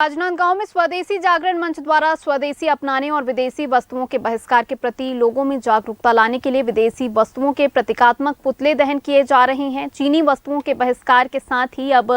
राजनांदगांव में स्वदेशी जागरण मंच द्वारा स्वदेशी अपनाने और विदेशी वस्तुओं के बहिष्कार के प्रति लोगों में जागरूकता लाने के लिए विदेशी वस्तुओं के प्रतीकात्मक पुतले दहन किए जा रहे हैं। चीनी वस्तुओं के बहिष्कार के साथ ही अब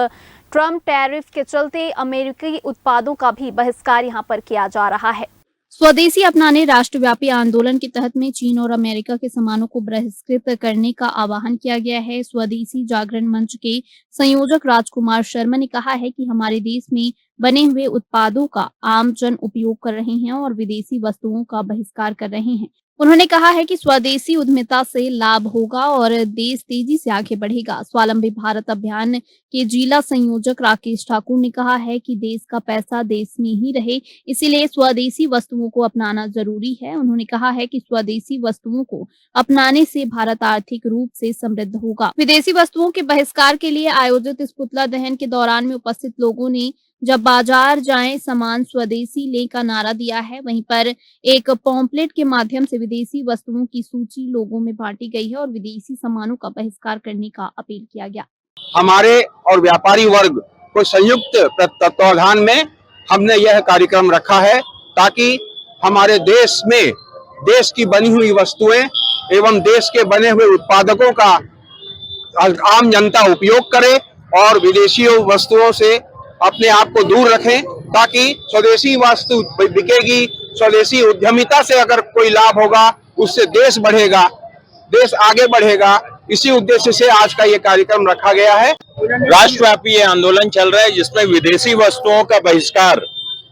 ट्रम्प टैरिफ के चलते अमेरिकी उत्पादों का भी बहिष्कार यहां पर किया जा रहा है। स्वदेशी अपनाने राष्ट्रव्यापी आंदोलन के तहत में चीन और अमेरिका के सामानों को बहिष्कृत करने का आह्वान किया गया है। स्वदेशी जागरण मंच के संयोजक राजकुमार शर्मा ने कहा है कि हमारे देश में बने हुए उत्पादों का आम जन उपयोग कर रहे हैं और विदेशी वस्तुओं का बहिष्कार कर रहे हैं। उन्होंने कहा है कि स्वदेशी उद्यमिता से लाभ होगा और देश तेजी से आगे बढ़ेगा। स्वावलंबी भारत अभियान के जिला संयोजक राकेश ठाकुर ने कहा है कि देश का पैसा देश में ही रहे, इसीलिए स्वदेशी वस्तुओं को अपनाना जरूरी है। उन्होंने कहा है कि स्वदेशी वस्तुओं को अपनाने से भारत आर्थिक रूप से समृद्ध होगा। विदेशी वस्तुओं के बहिष्कार के लिए आयोजित इस पुतला दहन के दौरान में उपस्थित लोगों ने जब बाजार जाएं सामान स्वदेशी ले का नारा दिया है। वहीं पर एक पॉम्पलेट के माध्यम से विदेशी वस्तुओं की सूची लोगों में बांटी गई है और विदेशी सामानों का बहिष्कार करने का अपील किया गया। हमारे और व्यापारी वर्ग को संयुक्त तत्वावधान में हमने यह कार्यक्रम रखा है ताकि हमारे देश में देश की बनी हुई वस्तुएं एवं देश के बने हुए उत्पादकों का आम जनता उपयोग करे और विदेशी वस्तुओं से अपने आप को दूर रखें ताकि स्वदेशी वस्तु बिकेगी। स्वदेशी उद्यमिता से अगर कोई लाभ होगा उससे देश बढ़ेगा, देश आगे बढ़ेगा। इसी उद्देश्य से आज का ये कार्यक्रम रखा गया है। राष्ट्रव्यापी ये आंदोलन चल रहा है जिसमें विदेशी वस्तुओं का बहिष्कार,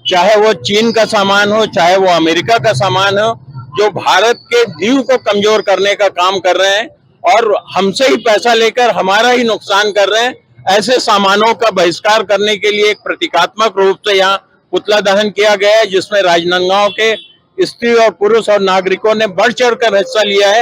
चाहे वो चीन का सामान हो चाहे वो अमेरिका का सामान हो, जो भारत के नींव को कमजोर करने का काम कर रहे हैं और हमसे ही पैसा लेकर हमारा ही नुकसान कर रहे हैं, ऐसे सामानों का बहिष्कार करने के लिए एक प्रतीकात्मक रूप से यहाँ पुतला दहन किया गया है जिसमें राजनांदगांव के स्त्री और पुरुष और नागरिकों ने बढ़ चढ़कर हिस्सा लिया है।